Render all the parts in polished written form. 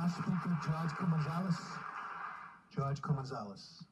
Last speaker, George Koumantzelis. George Koumantzelis.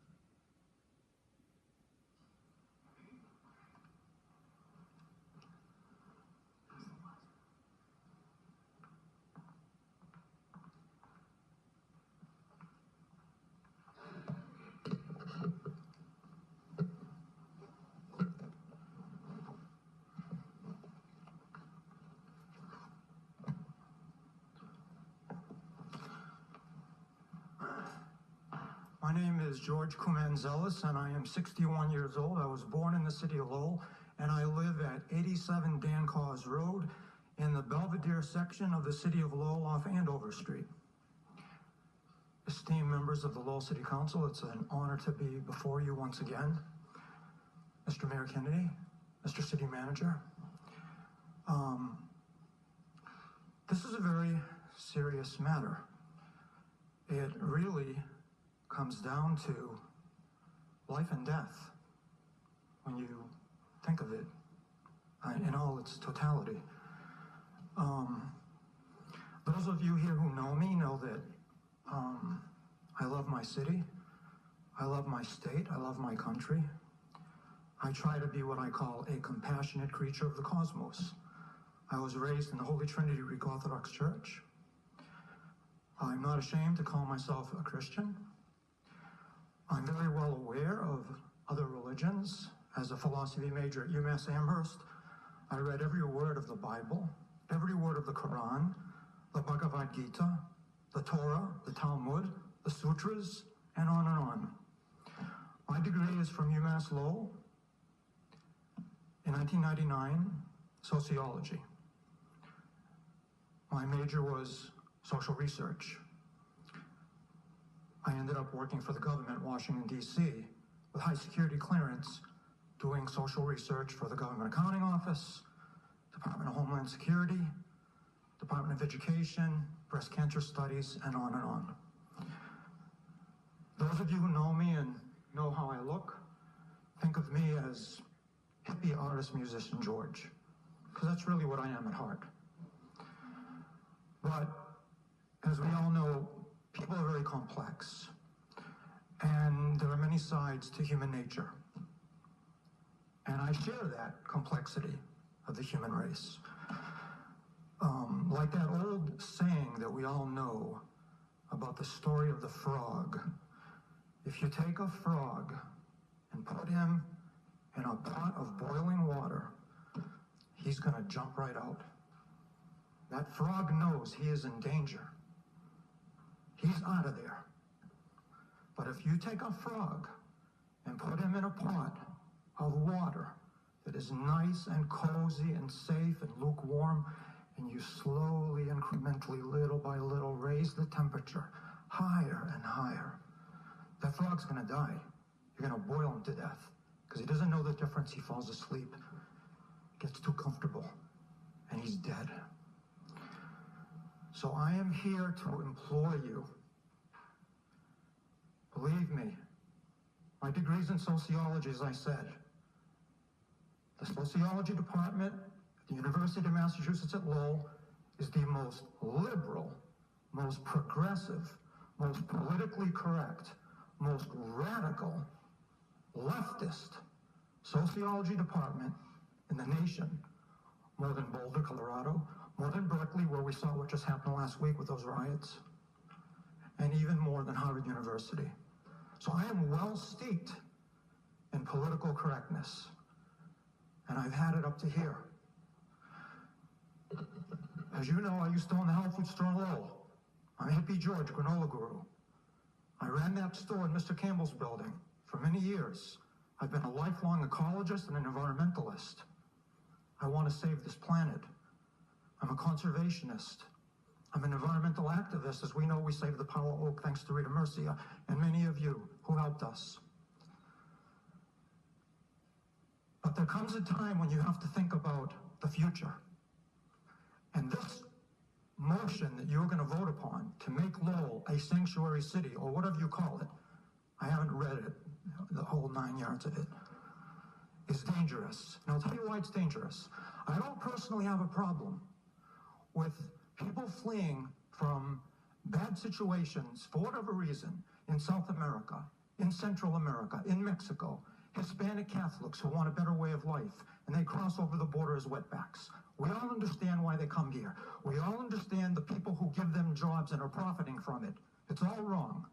My name is George Koumantzelis, and I am 61 years old. I was born in the City of Lowell, and I live at 87 Dan Cause Road in the Belvedere section of the City of Lowell off Andover Street. Esteemed members of the Lowell City Council, it's an honor to be before you once again. Mr. Mayor Kennedy, Mr. City Manager. This is a very serious matter. It really comes down to life and death when you think of it in all its totality. Those of you here who know me know that I love my city, I love my state, I love my country. I try to be what I call a compassionate creature of the cosmos. I was raised in the Holy Trinity Greek Orthodox Church. I'm not ashamed to call myself a Christian. I'm very well aware of other religions. As a philosophy major at UMass Amherst, I read every word of the Bible, every word of the Quran, the Bhagavad Gita, the Torah, the Talmud, the Sutras, and on and on. My degree is from UMass Lowell. In 1999, sociology. My major was social research. I ended up working for the government, Washington, D.C., with high security clearance, doing social research for the Government Accounting Office, Department of Homeland Security, Department of Education, breast cancer studies, and on and on. Those of you who know me and know how I look, think of me as hippie artist musician George, because that's really what I am at heart. But as we all know, people are very complex, and there are many sides to human nature. And I share that complexity of the human race. Like that old saying that we all know about the story of the frog. If you take a frog and put him in a pot of boiling water, he's going to jump right out. That frog knows he is in danger. He's out of there. But if you take a frog and put him in a pot of water that is nice and cozy and safe and lukewarm, and you slowly, incrementally, little by little, raise the temperature higher and higher, that frog's going to die. You're going to boil him to death because he doesn't know the difference. He falls asleep, gets too comfortable, and he's dead. So I am here to implore you. Believe me, my degree's in sociology, as I said. The sociology department at the University of Massachusetts at Lowell is the most liberal, most progressive, most politically correct, most radical, leftist sociology department in the nation, more than Boulder, Colorado, more than Berkeley, where we saw what just happened last week with those riots, and even more than Harvard University. So I am well steeped in political correctness, and I've had it up to here. As you know, I used to own the health food store in Lowell. I'm Hippie George, granola guru. I ran that store in Mr. Campbell's building for many years. I've been a lifelong ecologist and an environmentalist. I want to save this planet. I'm a conservationist. I'm an environmental activist. As we know, we saved the Powell Oak thanks to Rita Murcia and many of you who helped us. But there comes a time when you have to think about the future. And this motion that you're going to vote upon to make Lowell a sanctuary city, or whatever you call it, I haven't read it, the whole 9 yards of it, is dangerous. And I'll tell you why it's dangerous. I don't personally have a problem with people fleeing from bad situations, for whatever reason, in South America, in Central America, in Mexico, Hispanic Catholics who want a better way of life, and they cross over the border as wetbacks. We all understand why they come here. We all understand the people who give them jobs and are profiting from it. It's all wrong.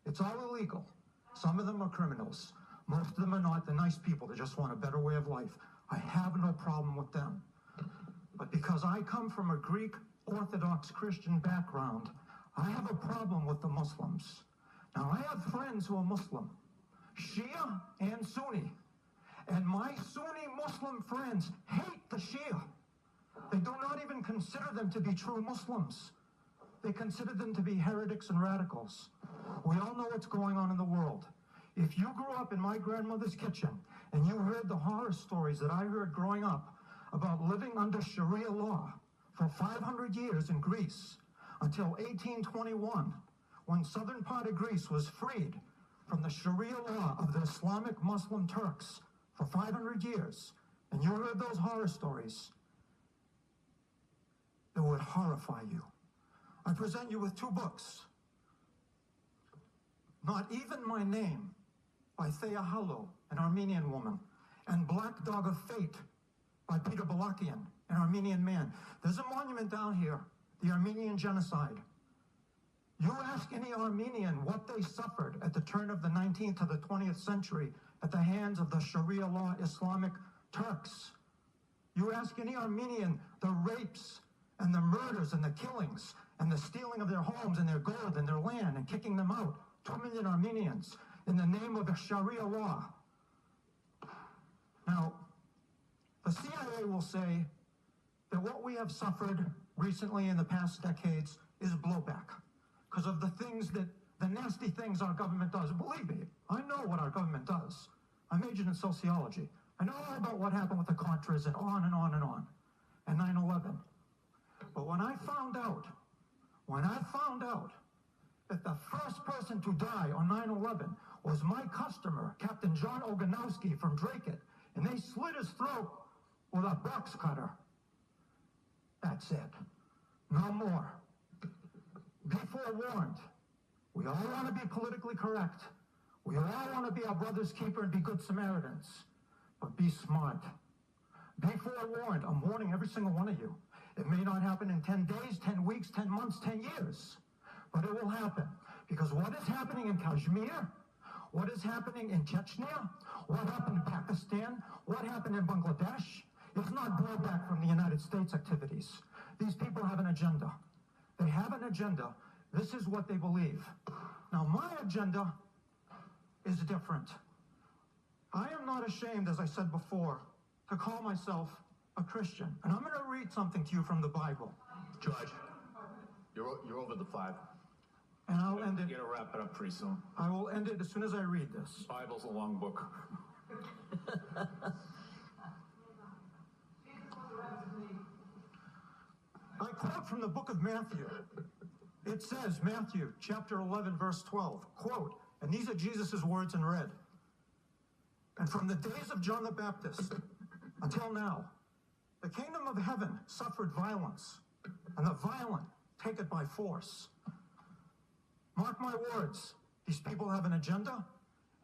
It's all illegal. Some of them are criminals. Most of them are not. They're nice people. They just want a better way of life. I have no problem with them. But because I come from a Greek Orthodox Christian background, I have a problem with the Muslims. Now, I have friends who are Muslim, Shia and Sunni. And my Sunni Muslim friends hate the Shia. They do not even consider them to be true Muslims. They consider them to be heretics and radicals. We all know what's going on in the world. If you grew up in my grandmother's kitchen and you heard the horror stories that I heard growing up about living under Sharia law for 500 years in Greece until 1821, when southern part of Greece was freed from the Sharia law of the Islamic Muslim Turks for 500 years, and you heard those horror stories, it would horrify you. I present you with two books. Not Even My Name by Thea Hallow, an Armenian woman, and Black Dog of Fate by Peter Balakian, an Armenian man. There's a monument down here, the Armenian genocide. You ask any Armenian what they suffered at the turn of the 19th to the 20th century at the hands of the Sharia law Islamic Turks. You ask any Armenian the rapes and the murders and the killings and the stealing of their homes and their gold and their land and kicking them out. 2 million Armenians in the name of the Sharia law. Now, the CIA will say that what we have suffered recently in the past decades is blowback because of the things that, the nasty things our government does. Believe me, I know what our government does. I majored in sociology. I know all about what happened with the Contras and on and on and on, and 9/11. But when I found out that the first person to die on 9/11 was my customer, Captain John Oganowski from Dracut, and they slit his throat with a box cutter. That's it. No more. Be forewarned. We all want to be politically correct. We all want to be our brother's keeper and be good Samaritans. But be smart. Be forewarned. I'm warning every single one of you. It may not happen in 10 days, 10 weeks, 10 months, 10 years. But it will happen. Because what is happening in Kashmir, what is happening in Chechnya, what happened in Pakistan, what happened in Bangladesh, it's not blowback from the United States activities. These people have an agenda. They have an agenda. This is what they believe. Now, my agenda is different. I am not ashamed, as I said before, to call myself a Christian. And I'm going to read something to you from the Bible. Judge, you're over the 5. And I'll end it. You gotta wrap it up pretty soon. I will end it as soon as I read this. Bible's a long book. I quote from the book of Matthew. It says, Matthew chapter 11, verse 12, quote, and these are Jesus' words in red. And from the days of John the Baptist until now, the kingdom of heaven suffered violence, and the violent take it by force. Mark my words, these people have an agenda,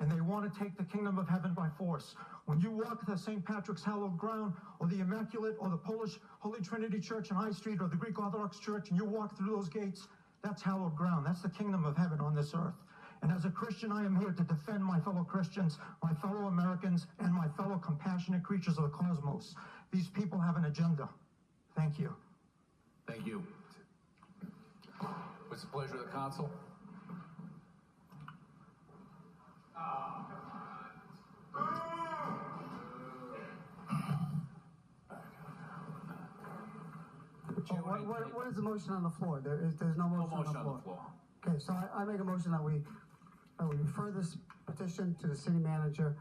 and they want to take the kingdom of heaven by force. When you walk to St. Patrick's hallowed ground, or the Immaculate, or the Polish Holy Trinity Church on High Street, or the Greek Orthodox Church, and you walk through those gates, that's hallowed ground. That's the kingdom of heaven on this earth. And as a Christian, I am here to defend my fellow Christians, my fellow Americans, and my fellow compassionate creatures of the cosmos. These people have an agenda. Thank you. Thank you. What's the pleasure of the council? What is the motion on the floor? There's no motion on the floor. Okay, so I make a motion that we refer this petition to the city manager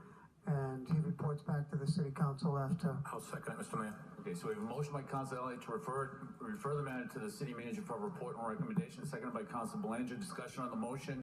and he reports back to the city council after. I'll second it, Mr. Mayor. Okay, so we have a motion by Council Elliott to refer the matter to the city manager for a report and recommendation, seconded by Council Belanger. Discussion on the motion.